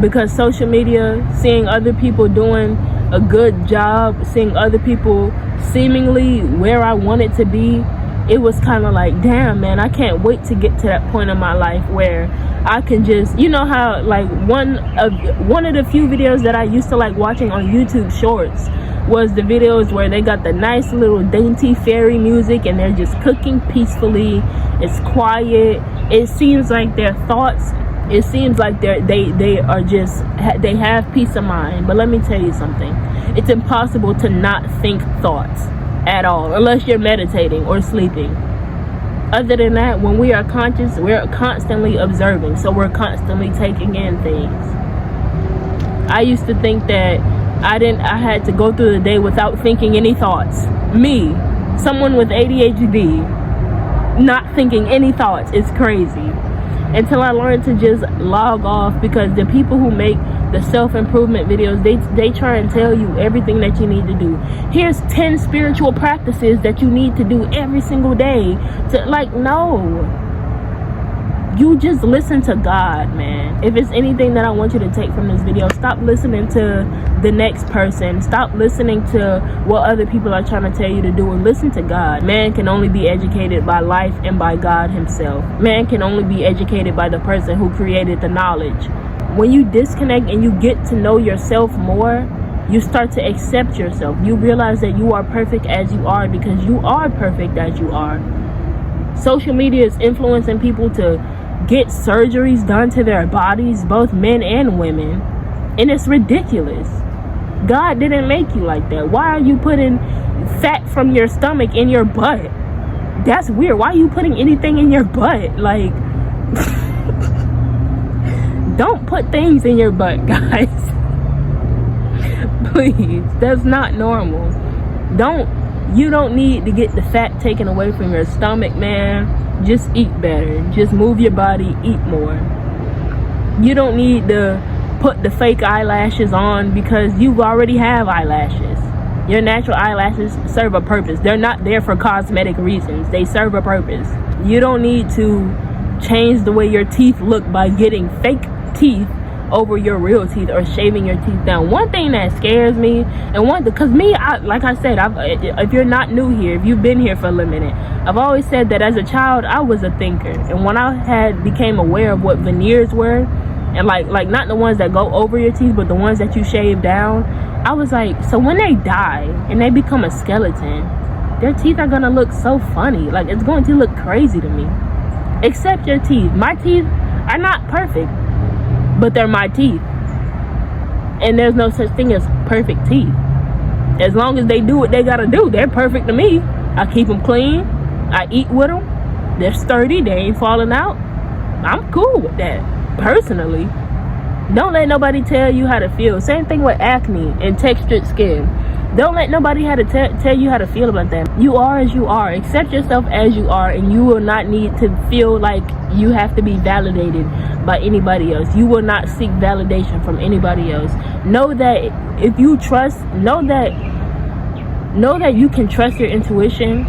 because social media, seeing other people doing a good job, seeing other people seemingly where I wanted to be, it was kind of like, damn, man, I can't wait to get to that point in my life where I can just, you know how like one of the few videos that I used to like watching on YouTube Shorts was the videos where they got the nice little dainty fairy music and they're just cooking peacefully. It's quiet. It seems like their thoughts, it seems like they have peace of mind. But let me tell you something, it's impossible to not think thoughts at all, unless you're meditating or sleeping. Other than that, when we are conscious, we're constantly observing, so we're constantly taking in things. I used to think that I had to go through the day without thinking any thoughts. Me, someone with ADHD, not thinking any thoughts is crazy. Until I learned to just log off, because the people who make the self-improvement videos, they try and tell you everything that you need to do. Here's 10 spiritual practices that you need to do every single day to, like, no. You just listen to God, man. If it's anything that I want you to take from this video, stop listening to the next person. Stop listening to what other people are trying to tell you to do, and listen to God. Man can only be educated by life and by God himself. Man can only be educated by the person who created the knowledge. When you disconnect and you get to know yourself more, you start to accept yourself. You realize that you are perfect as you are, because you are perfect as you are. Social media is influencing people to get surgeries done to their bodies, both men and women, and it's ridiculous. God didn't make you like that. Why are you putting fat from your stomach in your butt? That's weird. Why are you putting anything in your butt? Like, don't put things in your butt, guys. Please, that's not normal. You don't need to get the fat taken away from your stomach, man. Just eat better. Just move your body, eat more. You don't need to put the fake eyelashes on, because you already have eyelashes. Your natural eyelashes serve a purpose. They're not there for cosmetic reasons. They serve a purpose. You don't need to change the way your teeth look by getting fake teeth over your real teeth, or shaving your teeth down. One thing that scares me, and because like I said, if you're not new here, if you've been here for a minute, I've always said that as a child I was a thinker, and when I became aware of what veneers were, and like not the ones that go over your teeth, but the ones that you shave down, I was like, so when they die and they become a skeleton, their teeth are gonna look so funny. Like, it's going to look crazy to me. Accept your teeth. My teeth are not perfect, but they're my teeth, and there's no such thing as perfect teeth. As long as they do what they gotta do, they're perfect to me. I keep them clean. I eat with them. They're sturdy. They ain't falling out. I'm cool with that, personally. Don't let nobody tell you how to feel. Same thing with acne and textured skin. Don't let nobody tell you how to feel about that. You are as you are. Accept yourself as you are, and you will not need to feel like you have to be validated by anybody else. You will not seek validation from anybody else. Know that if you trust, know that know that you can trust your intuition,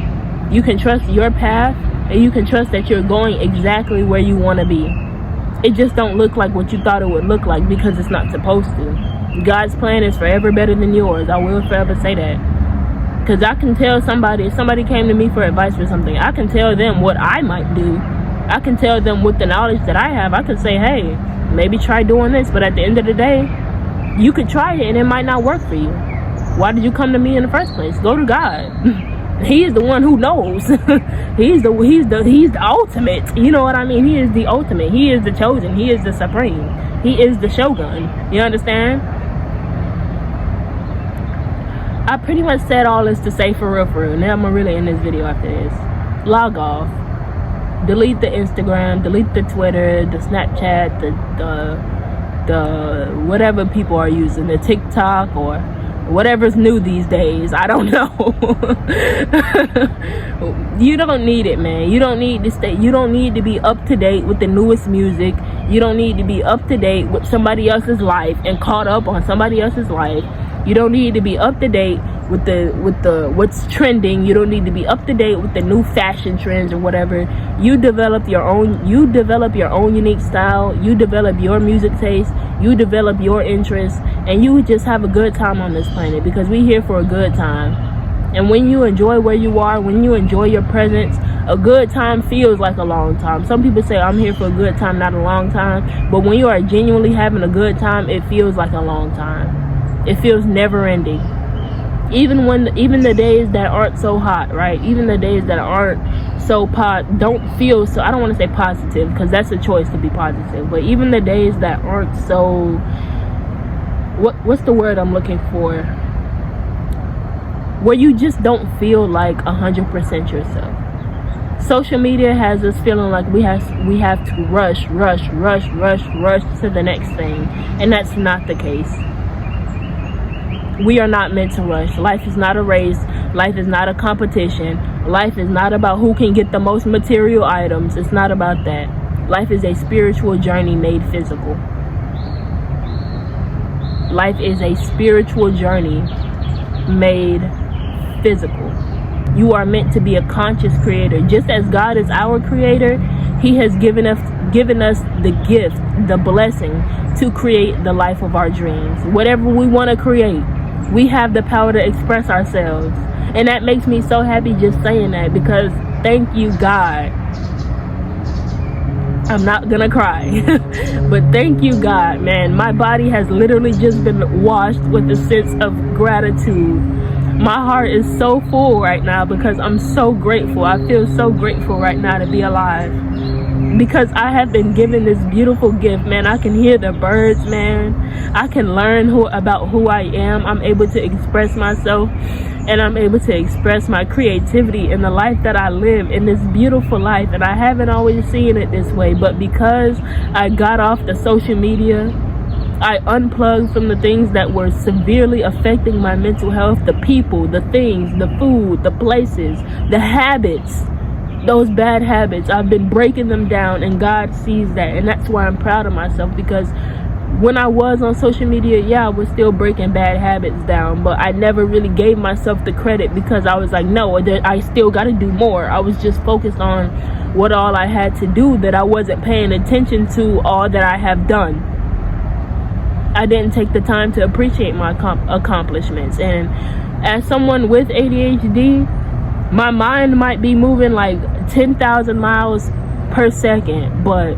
you can trust your path, and you can trust that you're going exactly where you want to be. It just don't look like what you thought it would look like because it's not supposed to. God's plan is forever better than yours. I will forever say that. Because I can tell somebody, if somebody came to me for advice for something, I can tell them what I might do. I can tell them with the knowledge that I have. I can say, hey, maybe try doing this. But at the end of the day, you could try it and it might not work for you. Why did you come to me in the first place? Go to God. He is the one who knows. He's the ultimate. You know what I mean? He is the ultimate. He is the chosen. He is the supreme. He is the shogun. You understand? I pretty much said all this to say for real. Now I'm gonna really end this video after this. Log off. Delete the Instagram, delete the Twitter, the Snapchat, the whatever people are using, the TikTok or whatever's new these days. I don't know. You don't need it, man. You don't need to stay. You don't need to be up to date with the newest music. You don't need to be up to date with somebody else's life and caught up on somebody else's life. You don't need to be up to date with the what's trending. You don't need to be up to date with the new fashion trends or whatever. You develop your own unique style. You develop your music taste. You develop your interests, and you just have a good time on this planet, because we're here for a good time. And when you enjoy where you are, when you enjoy your presence, a good time feels like a long time. Some people say I'm here for a good time, not a long time. But when you are genuinely having a good time, it feels like a long time. It feels never ending. Even the days that aren't so hot, right? Even the days that aren't so don't feel so, I don't want to say positive, because that's a choice to be positive. But even the days that aren't so, what's the word I'm looking for? Where you just don't feel like 100% yourself. Social media has us feeling like we have to rush to the next thing, and that's not the case. We are not meant to rush. Life is not a race. Life is not a competition. Life is not about who can get the most material items. It's not about that. Life is a spiritual journey made physical. Life is a spiritual journey made physical. You are meant to be a conscious creator. Just as God is our creator, He has given us the gift, the blessing to create the life of our dreams. Whatever we want to create, we have the power to express ourselves. And that makes me so happy just saying that, because thank you, God. I'm not gonna cry. But thank you, God, man. My body has literally just been washed with a sense of gratitude. My heart is so full right now because I'm so grateful. I feel so grateful right now to be alive, because I have been given this beautiful gift, man. I can hear the birds, man. I can learn about who I am. I'm able to express myself, and I'm able to express my creativity in the life that I live, in this beautiful life. And I haven't always seen it this way, but because I got off the social media, I unplugged from the things that were severely affecting my mental health, the people, the things, the food, the places, the habits. Those bad habits, I've been breaking them down, and God sees that. And that's why I'm proud of myself, because when I was on social media, yeah, I was still breaking bad habits down, but I never really gave myself the credit, because I was like, no, I still got to do more. I was just focused on what all I had to do, that I wasn't paying attention to all that I have done. I didn't take the time to appreciate my accomplishments. And as someone with ADHD, my mind might be moving like 10,000 miles per second, but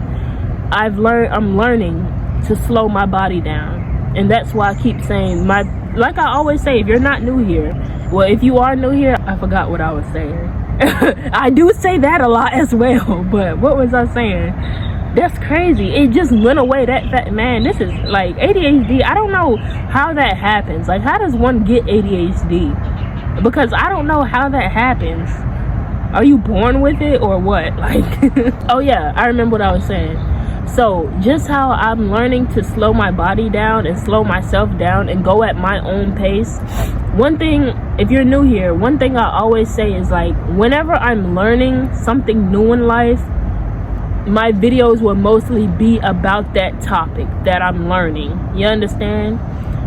I'm learning to slow my body down. And that's why I keep saying, like I always say, if you're not new here, well, if you are new here, I forgot what I was saying. I do say that a lot as well, but what was I saying? That's crazy. It just went away. That man, this is like ADHD. I don't know how that happens. Like, how does one get ADHD? Because I don't know how that happens. Are you born with it or what? Like, oh yeah, I remember what I was saying. So just how I'm learning to slow my body down and slow myself down and go at my own pace. One thing, if you're new here, one thing I always say is, like, whenever I'm learning something new in life, my videos will mostly be about that topic that I'm learning. You understand?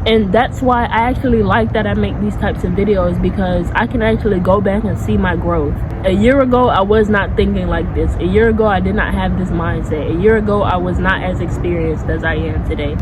And that's why I actually like that I make these types of videos, because I can actually go back and see my growth. A year ago, I was not thinking like this. A year ago, I did not have this mindset. A year ago, I was not as experienced as I am today.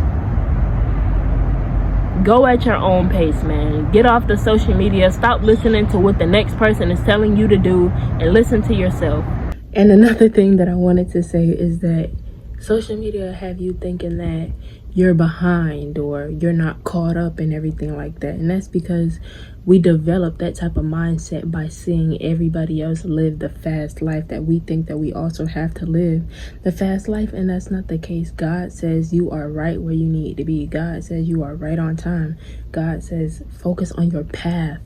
Go at your own pace, man. Get off the social media. Stop listening to what the next person is telling you to do and listen to yourself. And another thing that I wanted to say is that social media have you thinking that you're behind or you're not caught up and everything like that. And that's because we develop that type of mindset by seeing everybody else live the fast life that we think that we also have to live the fast life. And that's not the case. God says you are right where you need to be. God says you are right on time. God says focus on your path.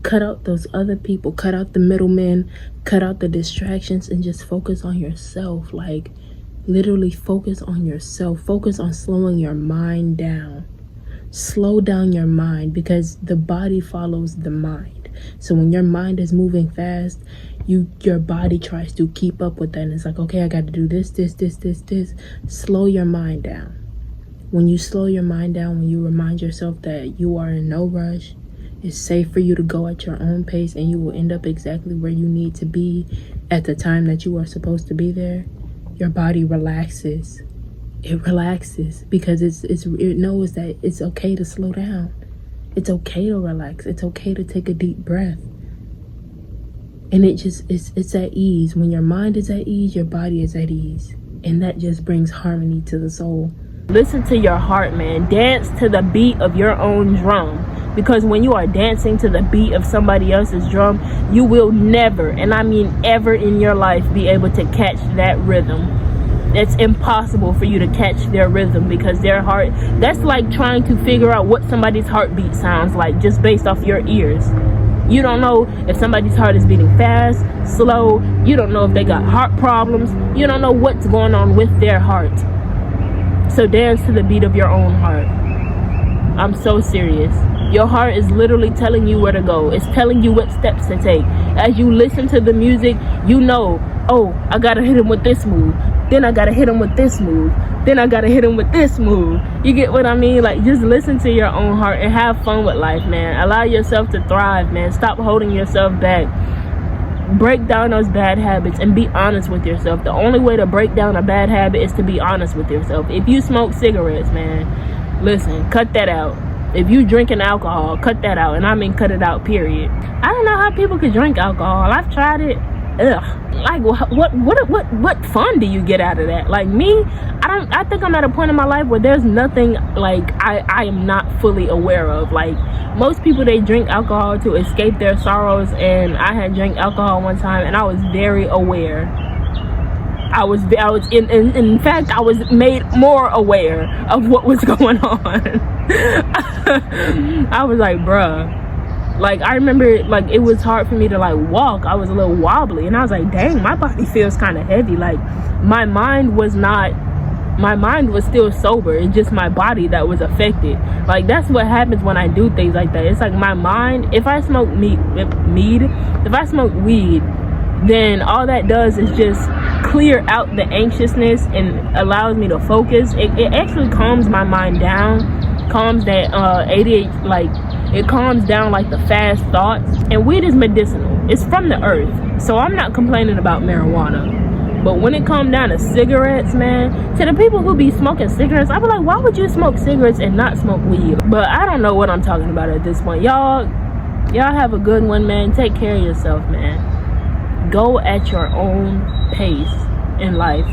Cut out those other people. Cut out the middlemen. Cut out the distractions and just focus on yourself. Like, literally focus on yourself. Focus on slowing your mind down. Slow down your mind, because the body follows the mind. So when your mind is moving fast, your body tries to keep up with that, and it's like, okay, I got to do this. Slow your mind down. When you slow your mind down, when you remind yourself that you are in no rush, it's safe for you to go at your own pace, and you will end up exactly where you need to be at the time that you are supposed to be there. Your body relaxes. It relaxes because it knows that it's okay to slow down. It's okay to relax. It's okay to take a deep breath. And it's at ease. When your mind is at ease, your body is at ease. And that just brings harmony to the soul. Listen to your heart, man. Dance to the beat of your own drum. Because when you are dancing to the beat of somebody else's drum, you will never, and I mean ever in your life, be able to catch that rhythm. It's impossible for you to catch their rhythm, because their heart, that's like trying to figure out what somebody's heartbeat sounds like just based off your ears. You don't know if somebody's heart is beating fast, slow. You don't know if they got heart problems. You don't know what's going on with their heart. So dance to the beat of your own heart. I'm so serious. Your heart is literally telling you where to go. It's telling you what steps to take. As you listen to the music, you know, oh, I gotta hit him with this move. Then I gotta hit him with this move. Then I gotta hit him with this move. You get what I mean? Like, just listen to your own heart and have fun with life, man. Allow yourself to thrive, man. Stop holding yourself back. Break down those bad habits and be honest with yourself. The only way to break down a bad habit is to be honest with yourself. If you smoke cigarettes, man, listen, cut that out. If you drinking alcohol, cut that out. And I mean cut it out, period. I don't know how people could drink alcohol. I've tried it. Ugh. Like, what fun do you get out of that? Like, me, I think I'm at a point in my life where there's nothing like I am not fully aware of. Like, most people, they drink alcohol to escape their sorrows, and I had drank alcohol one time and I was very aware. I was in fact, I was made more aware of what was going on. I was like, bruh. Like, I remember, like, it was hard for me to, like, walk. I was a little wobbly. And I was like, dang, my body feels kind of heavy. Like, my mind was still sober. It's just my body that was affected. Like, that's what happens when I do things like that. It's like my mind, if I smoke if I smoke weed, then all that does is just clear out the anxiousness and allows me to focus. It actually calms my mind down, calms that ADHD, like, it calms down like the fast thoughts. And weed is medicinal. It's from the earth. So I'm not complaining about marijuana. But when it comes down to cigarettes, man, to the people who be smoking cigarettes, I be like, why would you smoke cigarettes and not smoke weed? But I don't know what I'm talking about at this point. Y'all have a good one, man. Take care of yourself, man. Go at your own pace in life.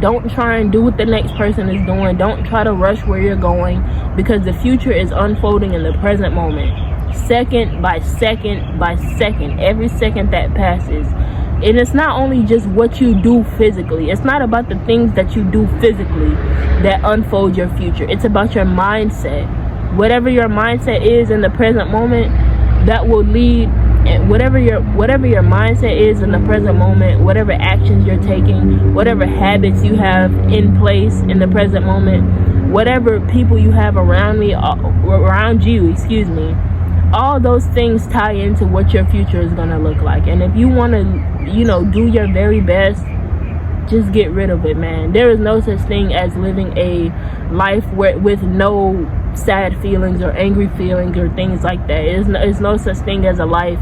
Don't try and do what the next person is doing. Don't try to rush where you're going, because the future is unfolding in the present moment, second by second by second, every second that passes. And it's not only just what you do physically. It's not about the things that you do physically that unfold your future. It's about your mindset. Whatever your mindset is in the present moment, that will lead. And whatever your mindset is in the present moment, whatever actions you're taking, whatever habits you have in place in the present moment, whatever people you have around you, all those things tie into what your future is going to look like. And if you want to, do your very best, just get rid of it, man. There is no such thing as living a life with no sad feelings or angry feelings or things like that. It's no such thing as a life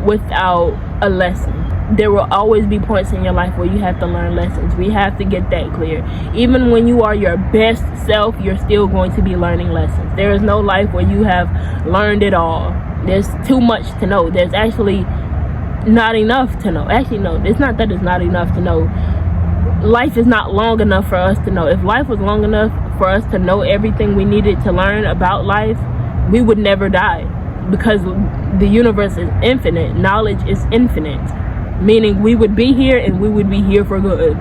without a lesson. There will always be points in your life where you have to learn lessons. We have to get that clear. Even when you are your best self, you're still going to be learning lessons. There is no life where you have learned it all. There's too much to know. There's actually not enough to know. Actually, no, it's not that it's not enough to know. Life is not long enough for us to know. If life was long enough for us to know everything we needed to learn about life, we would never die, because the universe is infinite. Knowledge is infinite, meaning we would be here and we would be here for good.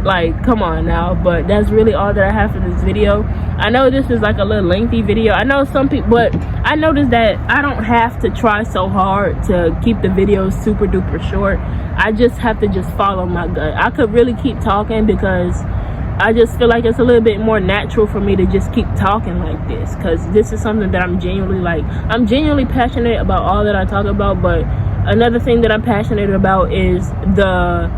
Like, come on now. But that's really all that I have for this video. I know this is like a little lengthy video. I know some people, but I noticed that I don't have to try so hard to keep the videos super duper short. I just have to just follow my gut. I could really keep talking because I just feel like it's a little bit more natural for me to just keep talking like this, because this is something that I'm genuinely passionate about all that I talk about. But another thing that I'm passionate about is the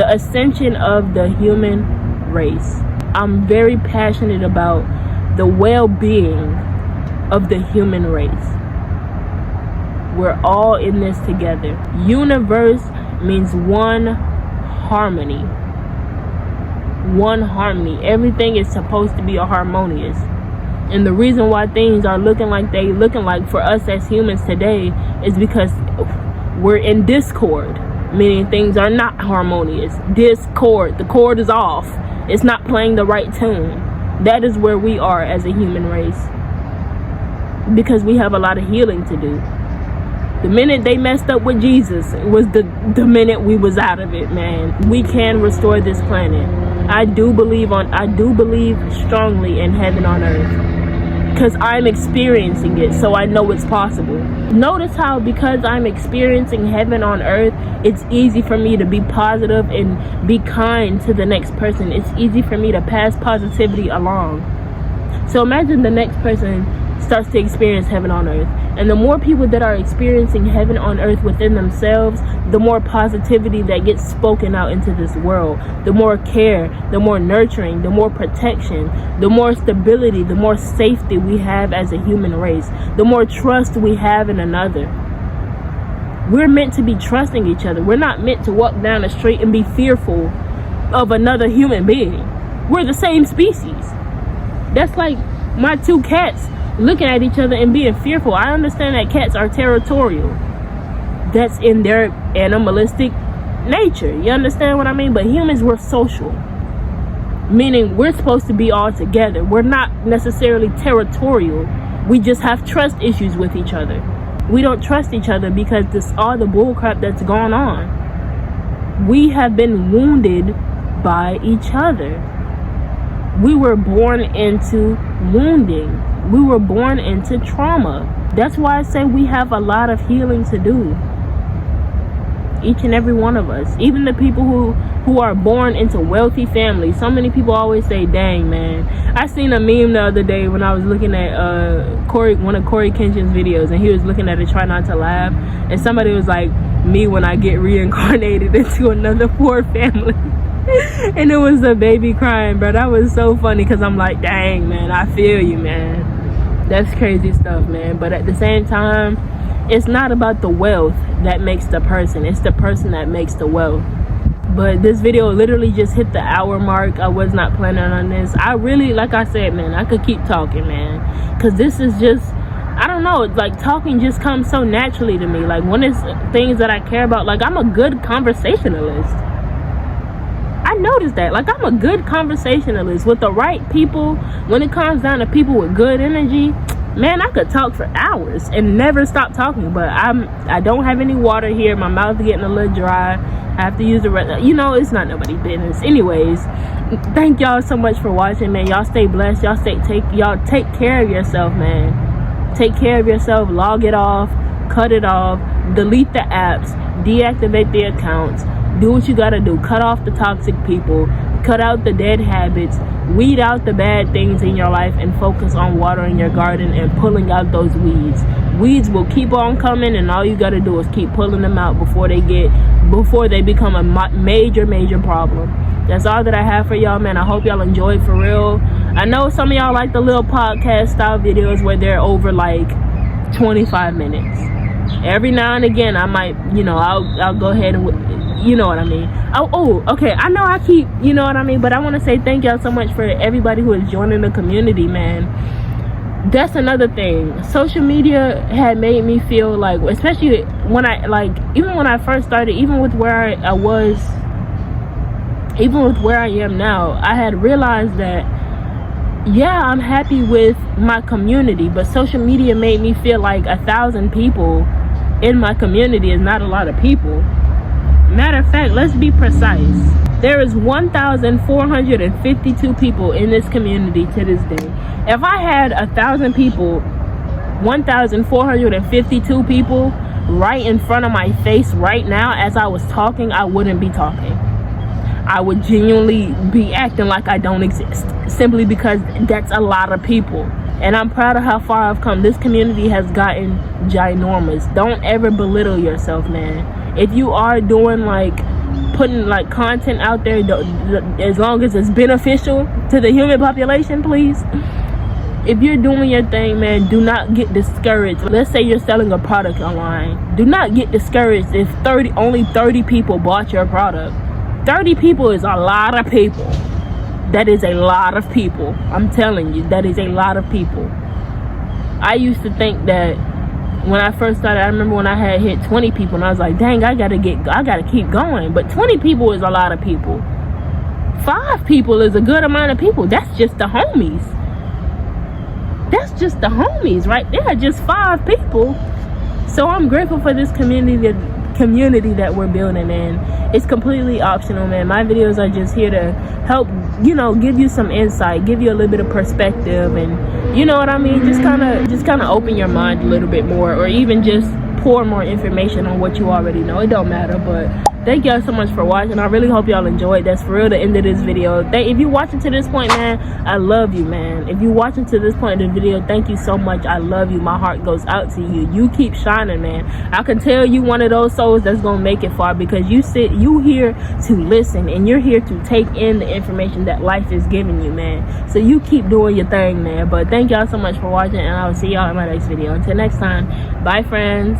ascension of the human race. I'm very passionate about the well-being of the human race. We're all in this together. Universe means one harmony. Everything is supposed to be harmonious. And the reason why things are looking like for us as humans today is because we're in discord, meaning things are not harmonious. Discord, the chord is off. It's not playing the right tune. That is where we are as a human race, because we have a lot of healing to do. The minute they messed up with Jesus was the minute we was out of it, man. We can restore this planet. I do believe strongly in heaven on earth, because I'm experiencing it, so I know it's possible. Notice how, because I'm experiencing heaven on earth, it's easy for me to be positive and be kind to the next person. It's easy for me to pass positivity along. So imagine the next person starts to experience heaven on earth, and the more people that are experiencing heaven on earth within themselves, the more positivity that gets spoken out into this world, the more care, the more nurturing, the more protection, the more stability, the more safety we have as a human race, the more trust we have in another. We're meant to be trusting each other. We're not meant to walk down the street and be fearful of another human being. We're the same species. That's like my two cats looking at each other and being fearful. I understand that cats are territorial. That's in their animalistic nature. You understand what I mean? But humans, we're social. Meaning we're supposed to be all together. We're not necessarily territorial. We just have trust issues with each other. We don't trust each other because this all the bullcrap that's going on. We have been wounded by each other. We were born into wounding. We were born into trauma. That's why I say we have a lot of healing to do. Each and every one of us. Even the people who are born into wealthy families. So many people always say, dang, man. I seen a meme the other day when I was looking at one of Corey Kenshin's videos, and he was looking at it, try not to laugh. And somebody was like, me when I get reincarnated into another poor family. And it was a baby crying, bro. That was so funny, because I'm like, dang, man, I feel you, man. That's crazy stuff, man. But at the same time, it's not about the wealth that makes the person. It's the person that makes the wealth. But this video literally just hit the hour mark. I was not planning on this. I really, like I said, man, I could keep talking, man, because this is just, I don't know, like talking just comes so naturally to me. Like when it's things that I care about, like I'm a good conversationalist. I noticed that. Like I'm a good conversationalist with the right people. When it comes down to people with good energy, man, I could talk for hours and never stop talking. But I don't have any water here. My mouth's getting a little dry. I have to use the rest. You know, it's not nobody's business. Anyways, thank y'all so much for watching, man. Y'all stay blessed. Y'all take care of yourself, man. Take care of yourself. Log it off. Cut it off. Delete the apps. Deactivate the accounts. Do what you gotta do. Cut off the toxic people. Cut out the dead habits, weed out the bad things in your life, and focus on watering your garden and pulling out those weeds. Weeds will keep on coming, and all you got to do is keep pulling them out before they become a major problem. That's all that I have for y'all, man. I hope y'all enjoyed, for real. I know some of y'all like the little podcast style videos where they're over like 25 minutes. Every now and again, I might, I'll go ahead and, you know what I mean. Okay. I know I keep, you know what I mean, but I want to say thank y'all so much for everybody who is joining the community, man. That's another thing. Social media had made me feel like, especially when even when I first started, even with where I was, even with where I am now, I had realized that, yeah, I'm happy with my community, but social media made me feel like 1,000 people in my community is not a lot of people. Matter of fact, let's be precise. There is 1,452 people in this community to this day. If I had 1,000 people, 1,452 people right in front of my face right now as I was talking, I wouldn't be talking. I would genuinely be acting like I don't exist, simply because that's a lot of people. And I'm proud of how far I've come. This community has gotten ginormous. Don't ever belittle yourself, man. If you are doing putting content out there, as long as it's beneficial to the human population, please. If you're doing your thing, man, do not get discouraged. Let's say you're selling a product online. Do not get discouraged if only 30 people bought your product. 30 people is a lot of people. That is a lot of people. I'm telling you, that is a lot of people. I used to think that when I first started, I remember when I had hit 20 people and I was like, dang, I gotta keep going. But 20 people is a lot of people. 5 people is a good amount of people. That's just the homies. That's just the homies right there. Just 5 people. So I'm grateful for this community that we're building, and it's completely optional, man. My videos are just here to help, give you some insight, give you a little bit of perspective, and you know what I mean, just kind of open your mind a little bit more, or even just pour more information on what you already know. It don't matter. But thank y'all so much for watching. I really hope y'all enjoyed. That's for real the end of this video. If you're watching to this point, man, I love you, man. If you're watching to this point in the video, thank you so much. I love you. My heart goes out to you. You keep shining, man. I can tell you one of those souls that's gonna make it far, because you here to listen, and you're here to take in the information that life is giving you, man. So you keep doing your thing, man. But thank y'all so much for watching, and I will see y'all in my next video. Until next time, bye, friends.